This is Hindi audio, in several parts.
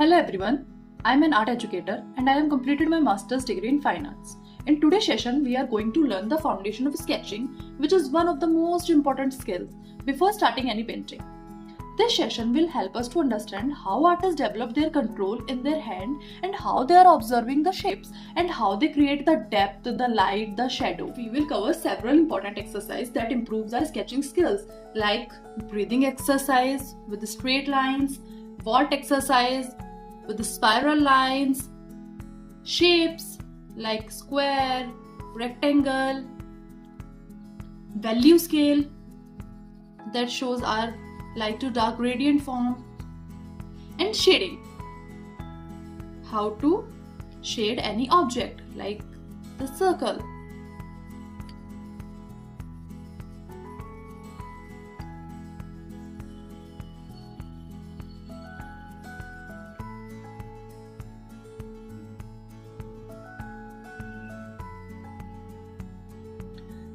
Hello everyone, I am an art educator and I have completed my master's degree in fine arts. In today's session, we are going to learn the foundation of sketching, which is one of the most important skills before starting any painting. This session will help us to understand how artists develop their control in their hand and how they are observing the shapes and how they create the depth, the light, the shadow. We will cover several important exercises that improves our sketching skills like breathing exercise with the straight lines, vault exercise with the spiral lines, shapes like square, rectangle, value scale that shows our light to dark gradient form, and shading, how to shade any object like the circle.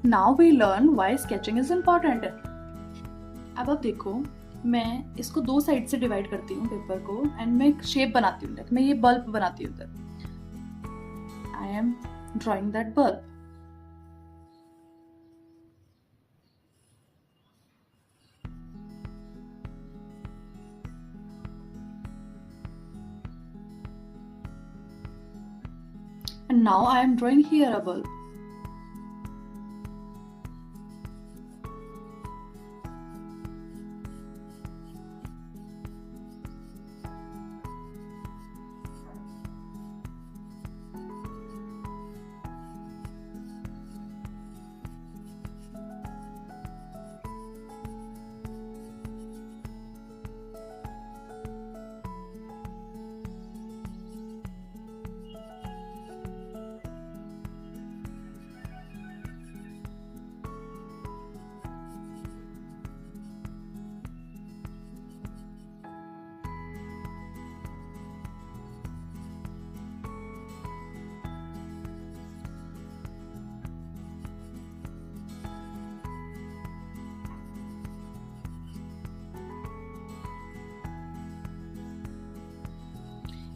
Now we learn why sketching is important. अब आप देखो, मैं इसको दो साइड से डिवाइड करती हूँ पेपर को एंड मैं एक शेप बनाती हूँ. मैं ये बल्ब बनाती हूँ. आई am drawing that bulb. And now I am drawing here a bulb.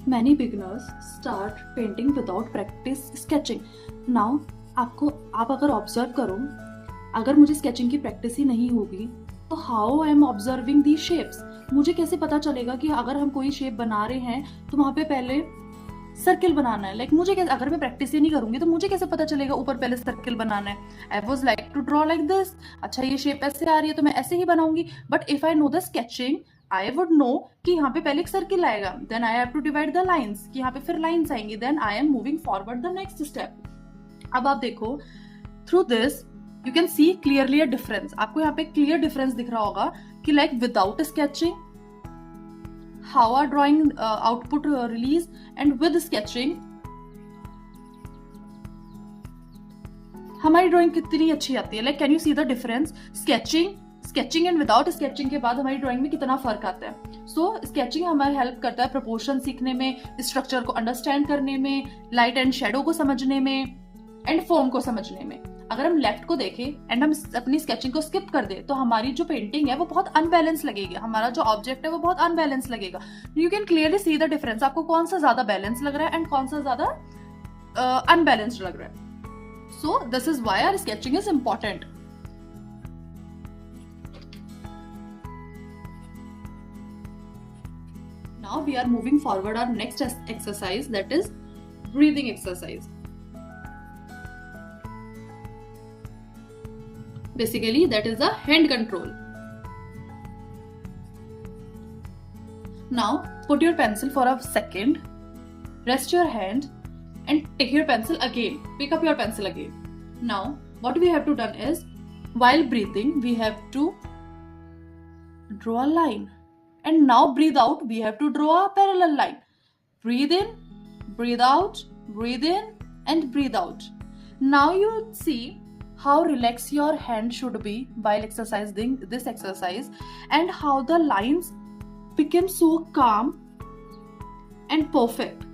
Many beginners start painting without practice sketching. Now, आप अगर ऑब्जर्व करो, अगर मुझे स्केचिंग की प्रैक्टिस ही नहीं होगी तो how I am observing the shapes. मुझे कैसे पता चलेगा कि अगर हम कोई शेप बना रहे हैं तो वहां पे पहले सर्किल बनाना है. मुझे कैसे, अगर मैं प्रैक्टिस ही नहीं करूंगी तो मुझे कैसे पता चलेगा ऊपर पहले सर्किल बनाना है. I was like to draw like this. अच्छा, ये शेप ऐसे आ रही है तो मैं ऐसे ही बनाऊंगी. But if I know the sketching, I would know कि यहाँ पे पहले एक सर्किल आएगा, then I have to divide the lines, कि यहाँ पे फिर लाइन्स आएंगी, then I am moving forward the next step. अब आप देखो, through this you can see clearly a difference. आपको यहाँ पे clear difference दिख रहा होगा कि like without sketching how our drawing output release and with sketching हमारी ड्राइंग कितनी अच्छी आती है. Can you see the difference? Sketching and without sketching के बाद हमारी ड्राइंग में कितना फर्क आता है. सो स्केचिंग हमारी हेल्प करता है प्रोपोर्शन सीखने में, स्ट्रक्चर को अंडरस्टैंड करने में, लाइट एंड शेडो को समझने में एंड फॉर्म को समझने में. अगर हम लेफ्ट को देखें एंड हम अपनी स्केचिंग को स्किप कर दे तो हमारी जो पेंटिंग है वो बहुत अनबैलेंस लगेगी. हमारा जो ऑब्जेक्ट है वो बहुत अनबैलेंस लगेगा. You can clearly see the difference. आपको कौन सा ज्यादा बैलेंस लग रहा है एंड कौन सा ज्यादा अनबैलेंस्ड लग रहा है. So this is why our sketching is important. Now we are moving forward our next exercise, that is breathing exercise. Basically that is the hand control. Now put your pencil for a second, rest your hand and take your pencil again, pick up your pencil again. Now what we have to done is, while breathing we have to draw a line. And now breathe out, we have to draw a parallel line. Breathe in, breathe out, breathe in and breathe out. Now you see how relaxed your hand should be while exercising this exercise and how the lines become so calm and perfect.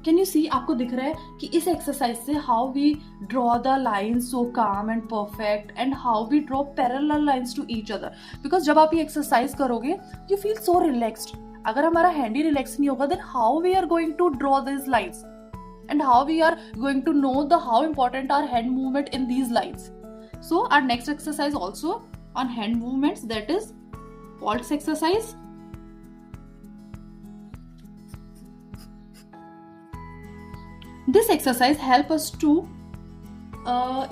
Can you see, आपको दिख रहा है कि इस एक्सरसाइज से how we draw the lines so calm and perfect and how we draw parallel lines to each other. Because जब आप ये एक्सरसाइज करोगे यू फील सो रिलैक्स्ड. अगर हमारा हैंड ही रिलैक्स नहीं होगा then how we are going to draw this lines and how we are going to know the how important our hand movement in these lines. So our next exercise also on hand movements, that is waltz exercise. This exercise help us to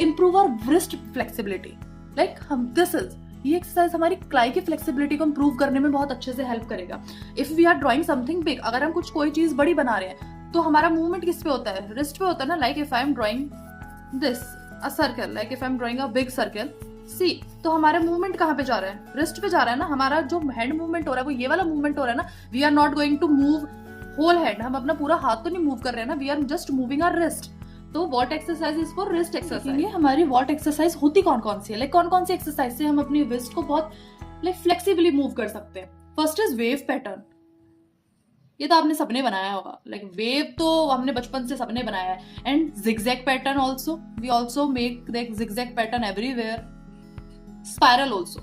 improve our wrist flexibility. Like ये एक्सरसाइज हमारी क्लाई की फ्लेक्सिबिलिटी को इंप्रूव करने में बहुत अच्छे से हेल्प करेगा. If we are drawing something big, अगर हम कोई चीज बड़ी बना रहे हैं तो हमारा मूवमेंट किस पे होता है? रिस्ट पे होता है ना. Like if I am drawing this a circle, like if I am drawing a big circle, see, तो हमारा मूवमेंट कहाँ पे जा रहा है? रिस्ट पे जा रहा है ना. हमारा जो हैंड मूवमेंट हो रहा है वो ये वाला मूवमेंट हो रहा है ना. We are not going to move whole hand, हम अपना पूरा हाथ तो नहीं मूव कर रहे हैं ना. We are just moving our wrist. तो what exercise is for wrist exercise. हमारी वॉट एक्सरसाइज होती कौन कौन सी है? लाइक कौन कौन सी एक्सरसाइज से हम अपनी रिस्ट को बहुत लाइक फ्लेक्सिबली मूव कर सकते हैं? First is wave pattern. ये तो आपने सबने बनाया होगा. लाइक वेव तो हमने बचपन से सबने बनाया है. And zigzag pattern also, we also make the zigzag pattern everywhere. Spiral also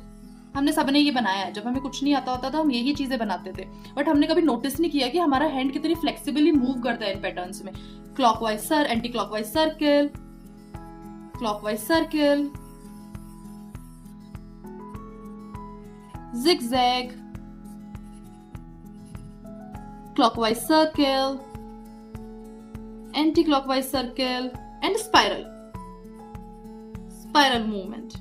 हमने सबने ये बनाया है. जब हमें कुछ नहीं आता होता था हम यही चीजें बनाते थे, बट हमने कभी नोटिस नहीं किया कि हमारा हैंड कितनी फ्लेक्सिबली मूव करता है इन पैटर्न्स में. Clockwise anti clockwise circle, clockwise circle, zigzag, clockwise circle, anti-clockwise circle and spiral movement.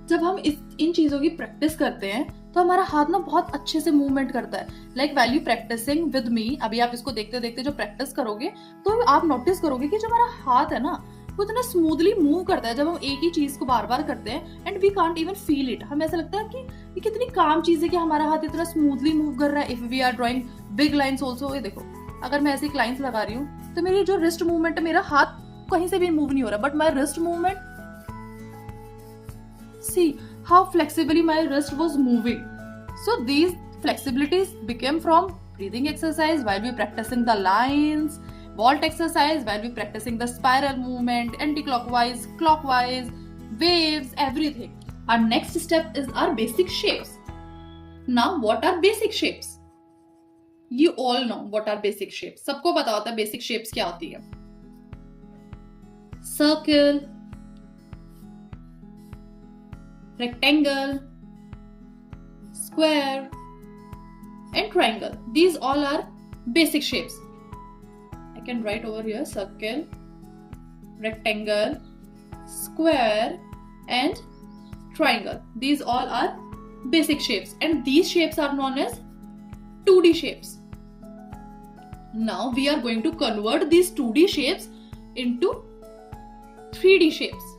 जब हम इन चीजों की प्रैक्टिस करते हैं तो हमारा हाथ ना बहुत अच्छे से मूवमेंट करता है. Like while you practicing with me, अभी आप इसको देखते देखते जो प्रैक्टिस करोगे तो आप नोटिस करोगे कि जो हमारा हाथ है ना वो इतना स्मूथली मूव करता है जब हम एक ही चीज को बार बार करते हैं. And we can't even feel it. हमें ऐसा लगता है कि ये कितनी काम चीज है कि हमारा हाथ इतना स्मूथली मूव कर रहा है. If we are drawing big lines also, ये देखो, अगर मैं ऐसी लाइन्स लगा रही हूँ तो मेरी जो रिस्ट मूवमेंट है, मेरा हाथ कहीं से भी मूव नहीं हो रहा, but my wrist movement, see how flexibly my wrist was moving. So these flexibilities became from breathing exercise while we practicing the lines, vault exercise while we practicing the spiral movement, anti-clockwise, clockwise, waves, everything. Our next step is our basic shapes. Now what are basic shapes? You all know what are basic shapes. सबको पता होता है basic shapes क्या होती है. Circle, rectangle, square and triangle. These all are basic shapes. I can write over here circle, rectangle, square and triangle. These all are basic shapes, and these shapes are known as 2D shapes. Now we are going to convert these 2D shapes into 3D shapes.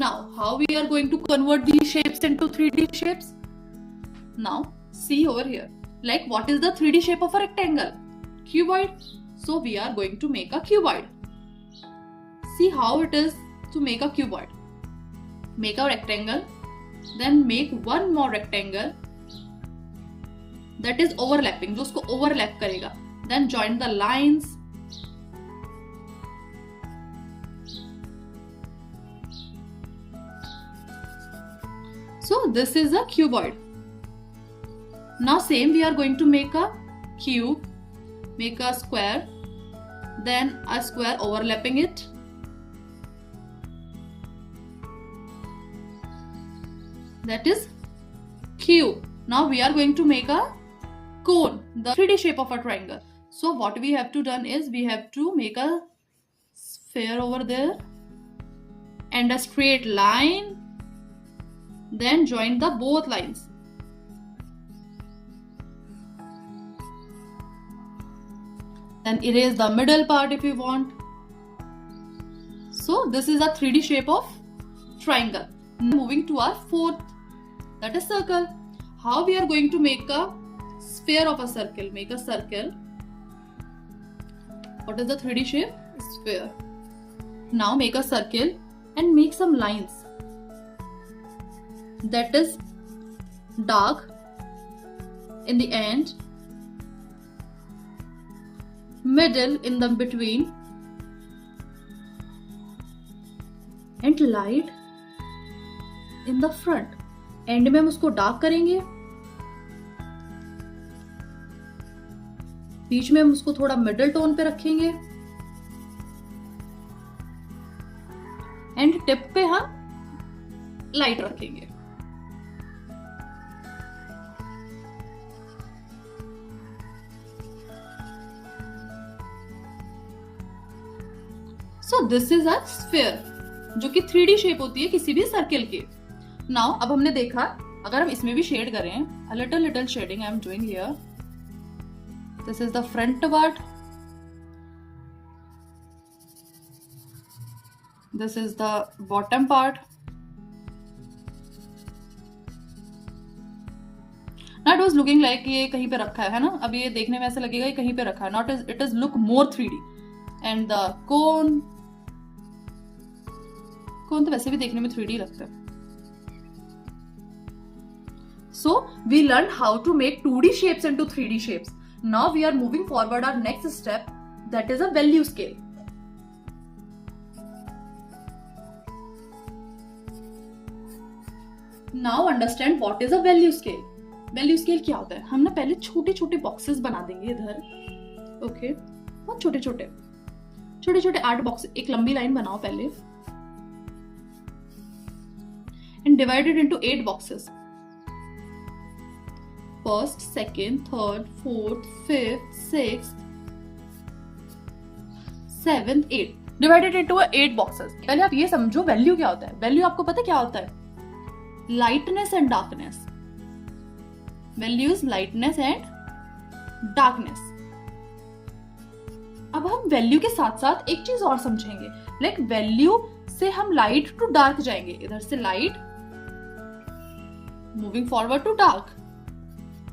Now how we are going to convert these shapes into 3D shapes? Now see over here, like what is the 3D shape of a rectangle? Cuboid. So we are going to make a cuboid. See how it is to make a cuboid. Make a rectangle, then make one more rectangle that is overlapping, जो उसको overlap करेगा. Then join the lines. So this is a cuboid. Now same we are going to make a cube, make a square, then a square overlapping it, that is cube. Now we are going to make a cone, the 3D shape of a triangle. So what we have to done is we have to make a sphere over there and a straight line, then join the both lines. Then erase the middle part if you want. So this is a 3D shape of triangle. Moving to our fourth, that is circle. How we are going to make a sphere of a circle? Make a circle. What is the 3D shape? Sphere. Now make a circle and make some lines. That is dark in the end middle in the between, and light in the front. And में हम उसको डार्क करेंगे, बीच में हम उसको थोड़ा मिडिल टोन पे रखेंगे, एंड टिप पे हम लाइट रखेंगे. सो दिस इज अ स्फीयर, जो कि 3D शेप होती है किसी भी सर्किल की. नाउ अब हमने देखा, अगर हम इसमें भी शेड करें, a little shading I am doing here. This is the front part, this is the bottom part. Not was looking like ये कहीं पे रखा है ना. अब ये देखने में ऐसा लगेगा ये कहीं पे रखा है. Not it is look more 3D. And the cone तो वैसे भी देखने में 3D लगता है. So we learned how to make 2D shapes into 3D shapes. Now we are moving forward our next step, that is a value scale. Now understand what is a value scale. Value scale क्या होता है? हम ना पहले छोटे छोटे बॉक्सेस बना देंगे इधर. ओके, बहुत छोटे छोटे 8 बॉक्स. एक लंबी लाइन बनाओ पहले, and divide it into 8 boxes. First, second, third, fourth, fifth, sixth, seventh, eighth. Divided into 8 boxes. पहले आप ये समझो वैल्यू क्या होता है. वैल्यू आपको पता क्या होता है? Lightness and darkness. Value is lightness and darkness. अब हम वैल्यू के साथ साथ एक चीज और समझेंगे. लाइक वैल्यू से हम लाइट टू डार्क जाएंगे. इधर से light moving forward to dark,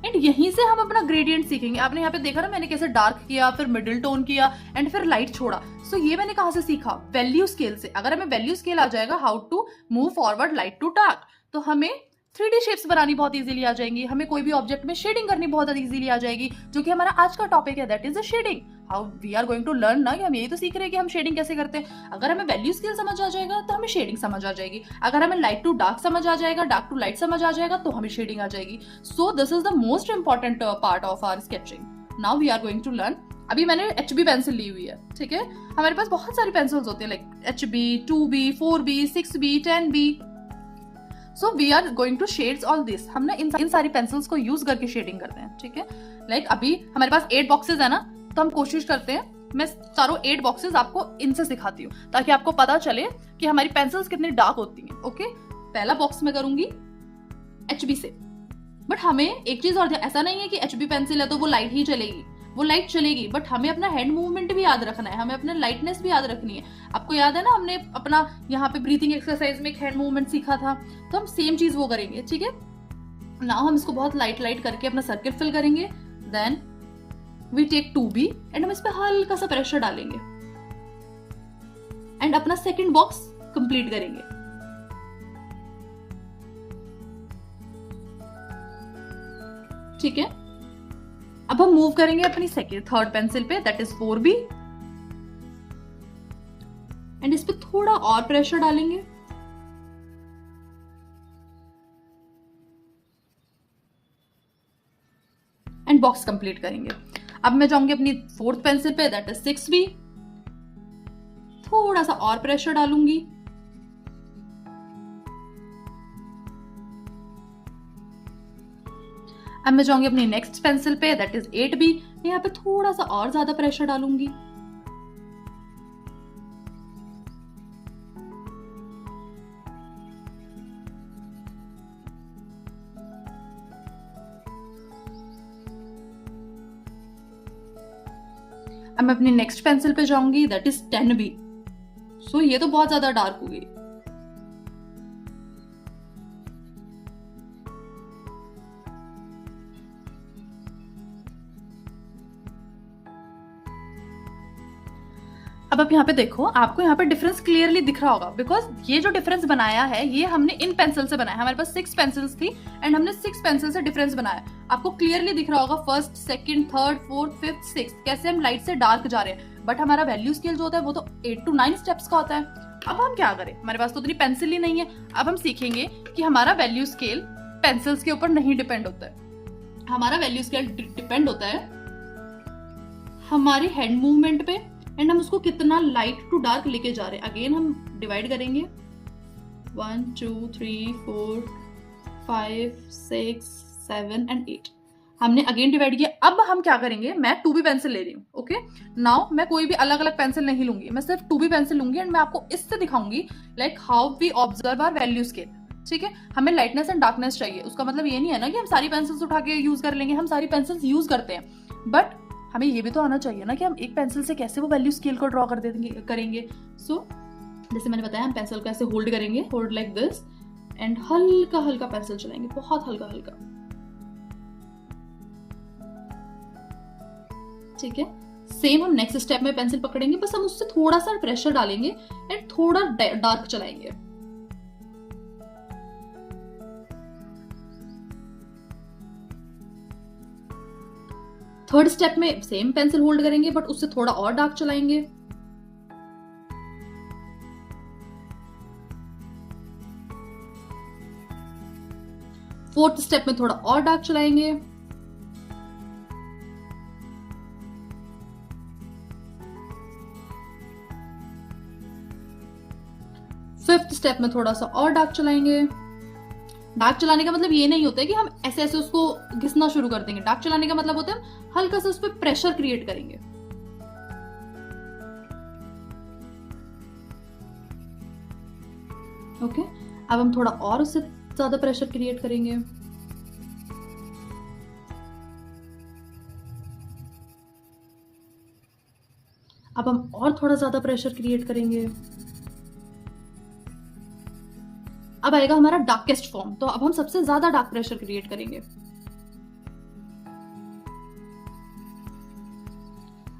and यहीं से हम अपना ग्रेडियंट सीखेंगे. आपने यहाँ पे देखा ना, मैंने कैसे डार्क किया, फिर मिडिल टोन किया, एंड फिर लाइट छोड़ा. सो ये मैंने कहां से सीखा? वैल्यू स्केल से. अगर हमें वैल्यू स्केल आ जाएगा how to move forward light to dark, तो हमें 3D शेप्स बनानी बहुत इजीली आ जाएंगी. हमें कोई भी ऑब्जेक्ट में शेडिंग करनी बहुत इजीली आ जाएगी, जो कि हमारा आज का टॉपिक है, that is the shading. How we are going to learn ना, कि हम यही तो सीख रहे हैं कि हम शेडिंग कैसे करते हैं. अगर हमें वैल्यू स्केल समझ आ जाएगा तो हमें शेडिंग समझ आ जाएगी. अगर हमें लाइट टू डार्क समझ आ जाएगा, डार्क टू लाइट समझ आ जाएगा, तो हमें शेडिंग आ जाएगी. So this is the most important part of our sketching. Now we are going to learn. अभी मैंने HB पेंसिल ली हुई है, ठीक है. हमारे पास बहुत सारी पेंसिल्स होती है, like HB, 2B, 4B, 6B, 10B. So we are going to shades all this. हम ना इन सारी पेंसिल्स को यूज करके शेडिंग करते हैं, ठीक है. लाइक अभी हमारे पास 8 बॉक्सेस है ना, तो हम कोशिश करते हैं, मैं चारों 8 बॉक्सेस आपको इनसे सिखाती हूँ, ताकि आपको पता चले कि हमारी पेंसिल्स कितनी डार्क होती हैं. ओके, पहला बॉक्स मैं करूंगी HB से. बट हमें एक चीज और, ऐसा नहीं है कि HB पेंसिल है तो वो लाइट ही चलेगी. वो लाइट चलेगी, बट हमें अपना हैंड मूवमेंट भी याद रखना है, हमें अपना लाइटनेस भी याद रखनी है. आपको याद है ना, हमने अपना यहाँ पे ब्रीथिंग एक्सरसाइज में एक हैंड मूवमेंट सीखा था, तो हम सेम चीज वो करेंगे, ठीक है. नाउ हम इसको बहुत लाइट करके अपना सर्किल फिल करेंगे. Then we take 2B and हम इस पे हल्का सा प्रेशर डालेंगे, एंड अपना सेकेंड बॉक्स कंप्लीट करेंगे. ठीक है. अब हम मूव करेंगे अपनी थर्ड पेंसिल पे, दैट इज 4B, एंड इस पे थोड़ा और प्रेशर डालेंगे, एंड बॉक्स कंप्लीट करेंगे. अब मैं जाऊंगी अपनी फोर्थ पेंसिल पे, दैट इज 6B. थोड़ा सा और प्रेशर डालूंगी, अब मैं जाऊंगी अपनी नेक्स्ट पेंसिल पे, दैट इज 8B. यहाँ पे थोड़ा सा और ज्यादा प्रेशर डालूंगी, अब मैं अपनी नेक्स्ट पेंसिल पे जाऊंगी, दैट इज 10B. सो ये तो बहुत ज्यादा डार्क हो गई. अब आप यहाँ पे देखो, आपको यहाँ पे डिफरेंस क्लियरली दिख रहा होगा, बिकॉज ये जो डिफरेंस बनाया है ये हमने इन पेंसिल से बनाया। हमारे पास 6 पेंसिल्स थी एंड हमने 6 पेंसिल से डिफरेंस बनाया। आपको क्लियरली दिख रहा होगा first, second, third, fourth, fifth, sixth, कैसे हम लाइट से डार्क जा रहे हैं। बट हमारा वैल्यू स्केल जो होता है वो तो 8 to 9 स्टेप्स का होता है। अब हम क्या करें, हमारे पास तो उतनी पेंसिल ही नहीं है। अब हम सीखेंगे कि हमारा वैल्यू स्केल पेंसिल्स के ऊपर नहीं डिपेंड होता है। हमारा वैल्यू स्केल डिपेंड होता है हमारी हैंड मूवमेंट पे एंड हम उसको कितना लाइट टू डार्क लेके जा रहे हैं। अगेन हम डिवाइड करेंगे 1 2 3 4 5 6 7 एंड 8। हमने अगेन डिवाइड किया। अब हम क्या करेंगे, मैं 2B पेंसिल ले रही हूँ। ओके, नाउ मैं कोई भी अलग अलग पेंसिल नहीं लूंगी, मैं सिर्फ 2B पेंसिल लूंगी एंड मैं आपको इससे दिखाऊंगी like how we observe our value scale. ठीक है, हमें लाइटनेस एंड डार्कनेस चाहिए। उसका मतलब ये नहीं है ना कि हम सारी पेंसिल्स उठा के यूज कर लेंगे। हम सारी पेंसिल्स यूज करते हैं, बट हमें ये भी तो आना चाहिए ना कि हम एक पेंसिल से कैसे वो वैल्यू स्केल को ड्रॉ कर देंगे करेंगे। सो जैसे मैंने बताया, हम पेंसिल को ऐसे होल्ड करेंगे, होल्ड लाइक दिस, एंड हल्का हल्का पेंसिल चलाएंगे, बहुत हल्का हल्का। ठीक है, सेम हम नेक्स्ट स्टेप में पेंसिल पकड़ेंगे, बस हम उससे थोड़ा सा प्रेशर डालेंगे एंड थोड़ा डार्क चलाएंगे। थर्ड स्टेप में सेम पेंसिल होल्ड करेंगे बट उससे थोड़ा और डार्क चलाएंगे। फोर्थ स्टेप में थोड़ा और डार्क चलाएंगे। फिफ्थ स्टेप में थोड़ा सा और डार्क चलाएंगे। डार्क चलाने का मतलब ये नहीं होता है कि हम ऐसे ऐसे उसको घिसना शुरू कर देंगे। डार्क चलाने का मतलब होता है हल्का सा उस पर प्रेशर क्रिएट करेंगे। ओके, अब हम थोड़ा और उससे ज्यादा प्रेशर क्रिएट करेंगे। अब हम और थोड़ा ज्यादा प्रेशर क्रिएट करेंगे। अब आएगा हमारा डार्केस्ट फॉर्म, तो अब हम सबसे ज्यादा डार्क प्रेशर क्रिएट करेंगे।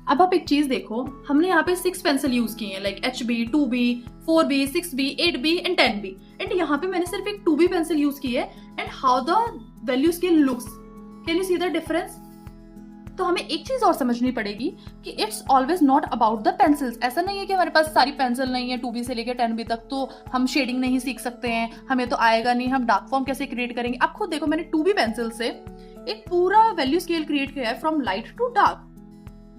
अब आप एक चीज देखो, हमने यहाँ पे 6 पेंसिल यूज की हैं, like HB, 2B, 4B, 6B, 8B and 10B, and यहाँ पे मैंने सिर्फ एक 2B पेंसिल यूज की है। And how the value scale looks, can you see the difference? तो हमें एक चीज और समझनी पड़ेगी कि it's always not about the pencils. ऐसा नहीं है कि हमारे पास सारी पेंसिल नहीं है 2B से लेकर 10B तक तो हम शेडिंग नहीं सीख सकते हैं, हमें तो आएगा नहीं, हम डार्क फॉर्म कैसे क्रिएट करेंगे। आप खुद देखो, मैंने 2B पेंसिल से एक पूरा वैल्यू स्केल क्रिएट किया है from light to dark,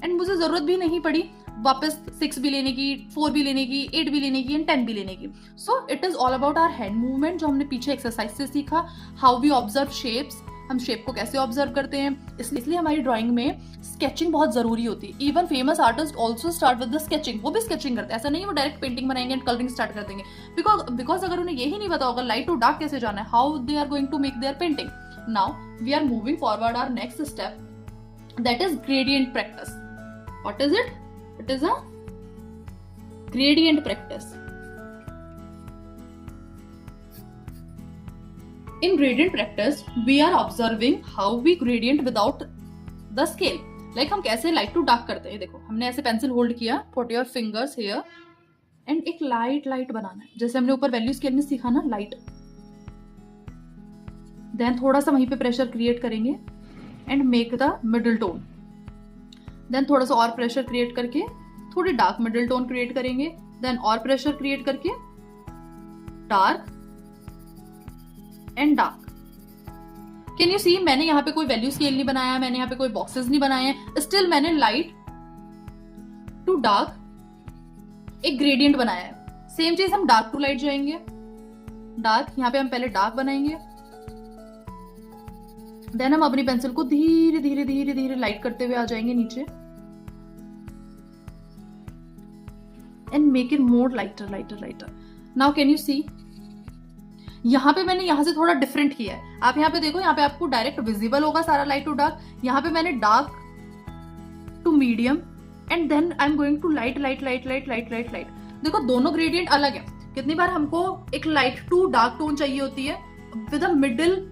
and मुझे जरूरत भी नहीं पड़ी वापस 6B लेने की, 4B लेने की, 8B लेने की एंड 10B लेने की। So it is all about our hand movement, जो हमने पीछे एक्सरसाइज से सीखा, हाउ वी ऑब्जर्व शेप्स, हम शेप को कैसे ऑब्जर्व करते हैं। इसलिए हमारी ड्राइंग में स्केचिंग बहुत जरूरी होती है। Even famous artist also start with the sketching, वो भी स्केचिंग करते हैं। ऐसा नहीं है वो डायरेक्ट पेंटिंग बनाएंगे एंड कलरिंग स्टार्ट कर देंगे, बिकॉज अगर उन्हें यही नहीं पता होगा लाइट टू डार्क कैसे जाना है, how they are going to make their painting. Now we are moving forward our next step, that is gradient practice. What is it? It is a gradient practice. In gradient practice, we are observing how we gradient without the scale. Like हम कैसे light to dark करते हैं। देखो, हमने ऐसे पेंसिल होल्ड किया, put your fingers here, and एक लाइट बनाना है, जैसे हमने ऊपर वैल्यू स्केल में सीखा ना, लाइट। देन थोड़ा सा वहीं पे प्रेशर क्रिएट करेंगे and make the middle tone. Then थोड़ा सा और प्रेशर क्रिएट करके थोड़ी डार्क मिडिल टोन क्रिएट करेंगे। देन और प्रेशर क्रिएट करके dark and dark. Can you see, मैंने यहाँ पे कोई वैल्यू स्केल नहीं बनाया, मैंने यहाँ पे कोई बॉक्सेस नहीं बनाए हैं, स्टिल मैंने लाइट टू डार्क एक ग्रेडियंट बनाया है। सेम चीज हम डार्क टू लाइट जाएंगे, डार्क, यहाँ पे हम पहले डार्क बनाएंगे, देन हम अपनी पेंसिल को धीरे धीरे धीरे धीरे लाइट करते हुए आ जाएंगे नीचे and make it more lighter lighter lighter. Now can you see, यहाँ पे मैंने यहाँ से थोड़ा डिफरेंट किया है। आप यहाँ पे देखो, यहाँ पे आपको डायरेक्ट विजिबल होगा सारा लाइट टू डार्क। यहाँ पे मैंने dark to medium and then I am going to light light light light light light light. देखो दोनों ग्रेडियंट अलग है। कितनी बार हमको एक लाइट टू डार्क टोन चाहिए होती है with a middle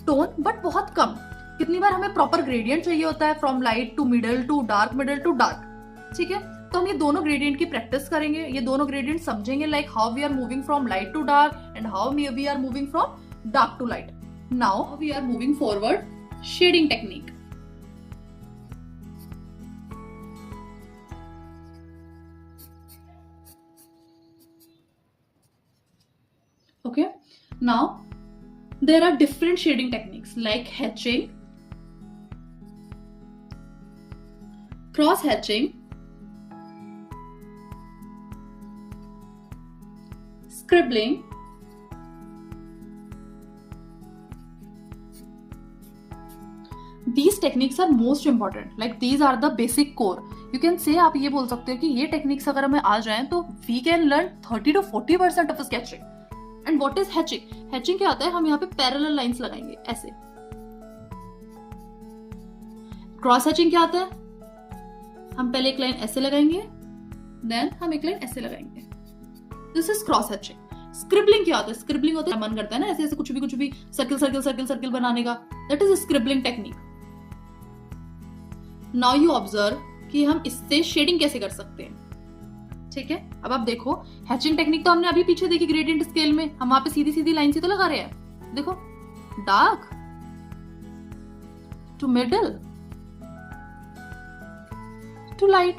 tone, but बहुत कम। कितनी बार हमें प्रॉपर ग्रेडियंट चाहिए होता है from light to middle to dark, middle to dark. ठीक है, तो हम ये दोनों ग्रेडियंट की प्रैक्टिस करेंगे, ये दोनों ग्रेडियंट समझेंगे, like how we are moving from light to dark and how we are moving from dark to light. Now we are moving forward shading technique. Okay, now there are different shading techniques like hatching, cross hatching, scribbling, these techniques are most important, like these are the basic core. You can say, आप ये बोल सकते हो कि ये टेक्निक्स अगर हमें आ जाएं तो we can learn 30 to 40% of sketching. And what is hatching? Hatching क्या होता है? हम यहाँ पे पैरेलल लाइंस लगाएंगे ऐसे. क्रॉस हैचिंग क्या होता है? हम पहले एक लाइन ऐसे लगाएंगे, देन हम एक लाइन ऐसे लगाएंगे. This is cross hatching. Scribbling क्या होता है? स्क्रिबलिंग होता है मन करता है ना ऐसे ऐसे कुछ भी सर्किल सर्किल सर्किल सर्किल बनाने का. That is scribbling technique. Now you observe कि हम इससे शेडिंग कैसे कर सकते हैं. ठीक है, अब आप देखो, हैचिंग टेक्निक तो हमने अभी पीछे देखी ग्रेडियंट स्केल में, हम वहां पे सीधी सीधी लाइन से तो लगा रहे हैं. देखो, dark to middle to light,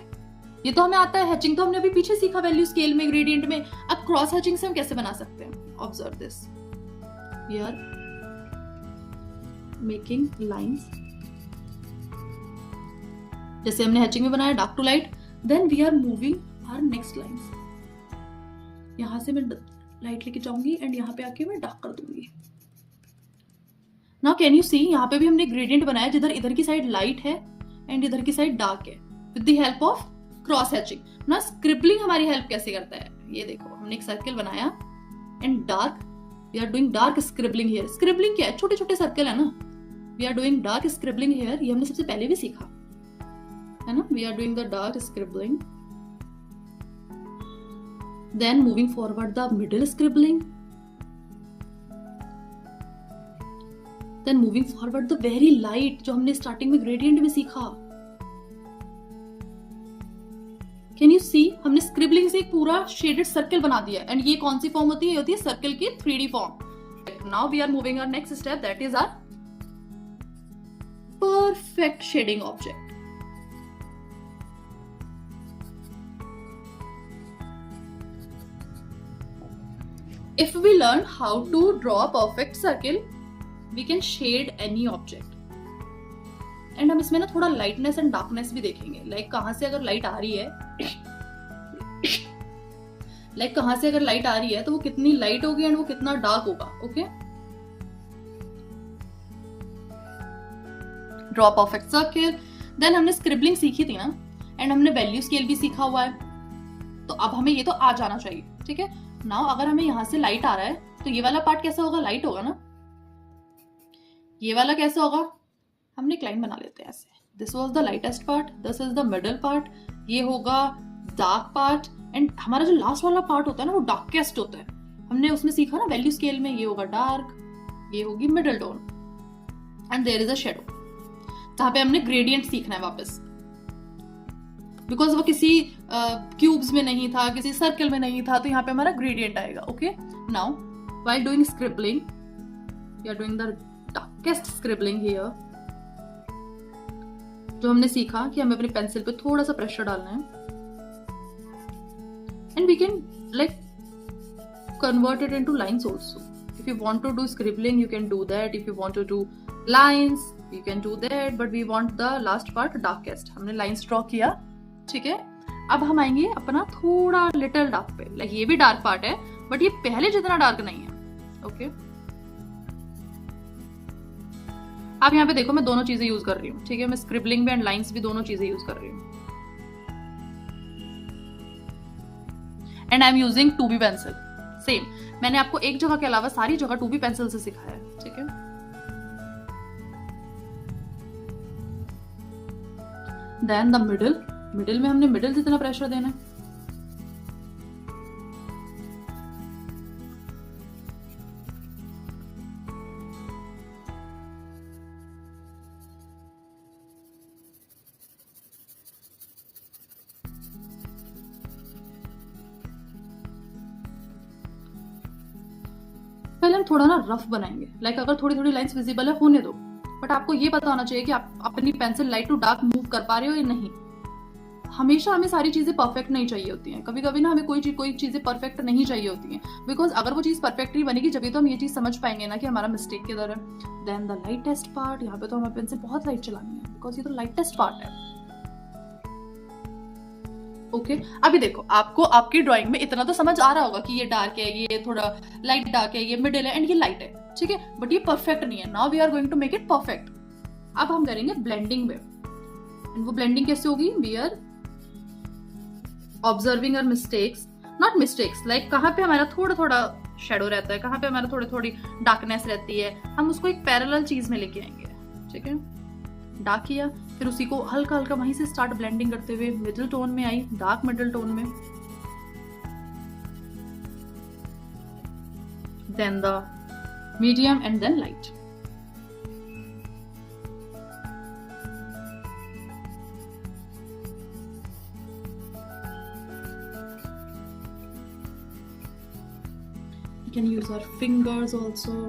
ये तो हमें आता है. हैचिंग तो हमने अभी पीछे सीखा वैल्यू स्केल में, ग्रेडियंट में. अब क्रॉस हैचिंग से हम कैसे बना सकते हैं? Observe this, we are making lines जैसे हमने हैचिंग में बनाया dark to light. Then we are moving our next lines. यहां से मैं लाइट लेके जाऊंगी एंड यहां पे आके मैं डार्क कर दूंगी. नाउ कैन यू सी, यहां पे भी हमने ग्रेडियंट बनाया जिधर इधर की साइड लाइट है एंड इधर की साइड डार्क है, with the help of cross hatching. ना स्क्रिबलिंग हमारी हेल्प कैसे करता है? ये देखो, हमने एक सर्कल बनाया and dark, we are doing dark scribbling here. Scribbling क्या है? छोटे छोटे सर्कल है ना. We are doing dark scribbling here. ये हमने सबसे पहले भी सीखा है ना. We are doing the dark scribbling, then moving forward the middle scribbling, then moving forward the very light जो हमने स्टार्टिंग में ग्रेडियंट में सीखा. कैन यू सी, हमने स्क्रिबलिंग से एक पूरा शेडेड सर्कल बना दिया. एंड ये कौन सी फॉर्म होती है? ये होती है सर्कल की 3D form. Now we are moving our next step, that is our perfect shading object. If we learn how to draw a perfect circle, we can shade any object. And हम इसमें ना थोड़ा lightness and darkness भी देखेंगे. Like कहाँ से अगर light आ रही है, like कहाँ से अगर light आ रही है तो वो कितनी light होगी and वो कितना dark होगा. Okay? Draw a perfect circle. Then हमने scribbling सीखी थी ना, and हमने value scale भी सीखा हुआ है. तो अब हमें ये तो आ जाना चाहिए. ठीक है? नाउ अगर हमें यहां से लाइट आ रहा है तो ये वाला पार्ट कैसा होगा? लाइट होगा ना. ये वाला कैसा होगा? हमने एक लाइन बना लेते हैं ऐसे. This was the lightest part, this is the middle part, ये होगा डार्क पार्ट, एंड हमारा जो लास्ट वाला पार्ट होता है ना वो डार्केस्ट होता है. हमने उसमें सीखा ना वैल्यू स्केल में, ये होगा डार्क, ये होगी middle tone, and there is a shadow. जहां पे हमने ग्रेडियंट सीखना है वापस, बिकॉज वो किसी क्यूब्स में नहीं था, किसी सर्कल में नहीं था, तो यहाँ पे हमारा ग्रेडियंट आएगा. Okay, now while doing scribbling, we are doing the darkest scribbling here. जो हमने सीखा कि हमें अपनी पेंसिल पे थोड़ा सा प्रेशर डालना है, and we can like convert it into lines also. If you want to do scribbling, you can do that. If you want to do lines, you can do that, but we want the last part darkest. हमने लाइंस ड्रॉ किया. ठीक है, अब हम आएंगे अपना थोड़ा लिटिल डार्क पे. लाइक ये भी डार्क पार्ट है बट ये पहले जितना डार्क नहीं है. ओके, आप यहाँ पे देखो मैं दोनों चीजें यूज कर रही हूँ. ठीक है, मैं स्क्रिबलिंग भी एंड लाइंस भी दोनों चीजें यूज कर रही हूँ. And I am using 2B pencil. Same मैंने आपको एक जगह के अलावा सारी जगह 2B पेंसिल से सिखाया है. ठीक है, देन द मिडिल में हमने मिडिल से इतना प्रेशर देना है. पहले हम थोड़ा ना रफ बनाएंगे, लाइक अगर थोड़ी थोड़ी लाइंस विजिबल है होने दो, बट आपको ये पता होना चाहिए कि आप अपनी pencil light to dark move कर पा रहे हो या नहीं। हमेशा हमें सारी चीजें परफेक्ट नहीं चाहिए होती हैं, कभी कभी ना हमें कोई चीजें परफेक्ट नहीं चाहिए होती हैं, बिकॉज अगर वो चीज परफेक्ट नहीं बनेगी जब तो हम ये चीज समझ पाएंगे ना कि हमारा मिस्टेक किधर है। Then the light test part, यहाँ पे तो हमें पेंसिल बहुत लाइट चलानी है बिकॉज ये तो लाइट टेस्ट पार्ट है। ओके अभी देखो, आपको आपकी ड्राइंग में इतना तो समझ आ रहा होगा कि ये डार्क है, ये थोड़ा लाइट डार्क है, ये मिडिल है एंड ये लाइट है, ठीक है, बट ये परफेक्ट नहीं है। Now we are going to make it perfect. अब हम करेंगे ब्लेंडिंग में, एंड वो ब्लेंडिंग कैसे होगी? We are observing our mistakes, not mistakes like कहाँ पे हमारा थोड़ा थोड़ा शेडो रहता है, कहाँ पे हमारा थोड़ी थोड़ी डार्कनेस रहती है, हम उसको एक पैरेलल चीज में लेके आएंगे, ठीक है। डार्क किया, फिर उसी को हल्का हल्का वहीं से स्टार्ट ब्लेंडिंग करते हुए मिडिल टोन में आई, डार्क मिडिल टोन में, then the medium and then light. You can use our fingers also.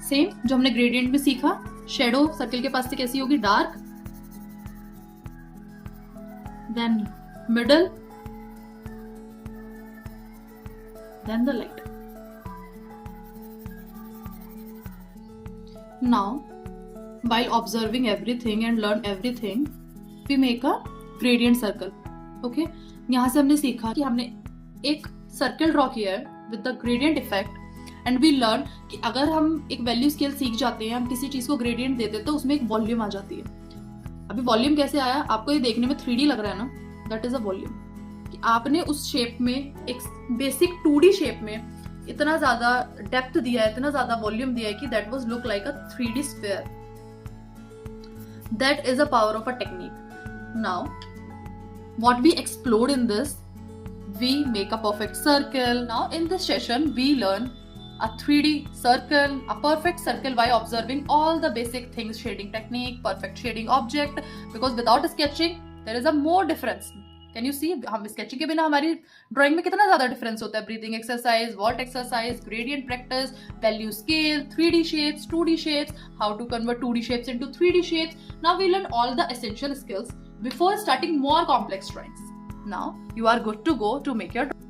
Same जो हमने ग्रेडियंट में सीखा, शेडो सर्कल के पास से कैसी होगी? Dark, then middle, then the light. Now while observing everything and learn everything, we make a gradient circle. Okay, यहां से हमने सीखा कि हमने एक सर्कल ड्रॉ किया है with the gradient effect, and we learn कि अगर हम एक वैल्यू स्केल सीख जाते हैं, हम किसी चीज को ग्रेडियंट देते हैं तो उसमें एक वॉल्यूम आ जाती है। अभी वॉल्यूम कैसे आया? आपको ये देखने में 3D लग रहा है ना, दैट इज अ वॉल्यूम, कि आपने उस शेप में एक बेसिक 2D शेप में इतना ज्यादा डेप्थ दिया है, इतना ज्यादा वॉल्यूम दिया है कि that was look like a 3D sphere. That is a power of a technique. Now what we explored in this, we make a perfect circle. Now in this session we learn a 3D circle, a perfect circle by observing all the basic things, shading technique, perfect shading object, because without sketching there is a more difference. Can you see? हम sketching के बिना हमारी drawing में कितना ज़्यादा difference होता है। breathing exercise, word exercise, gradient practice, value scale, 3D shapes, 2D shapes, how to convert 2D shapes into 3D shapes. Now we learn all the essential skills before starting more complex drawings. Now you are good to go to make your drawing.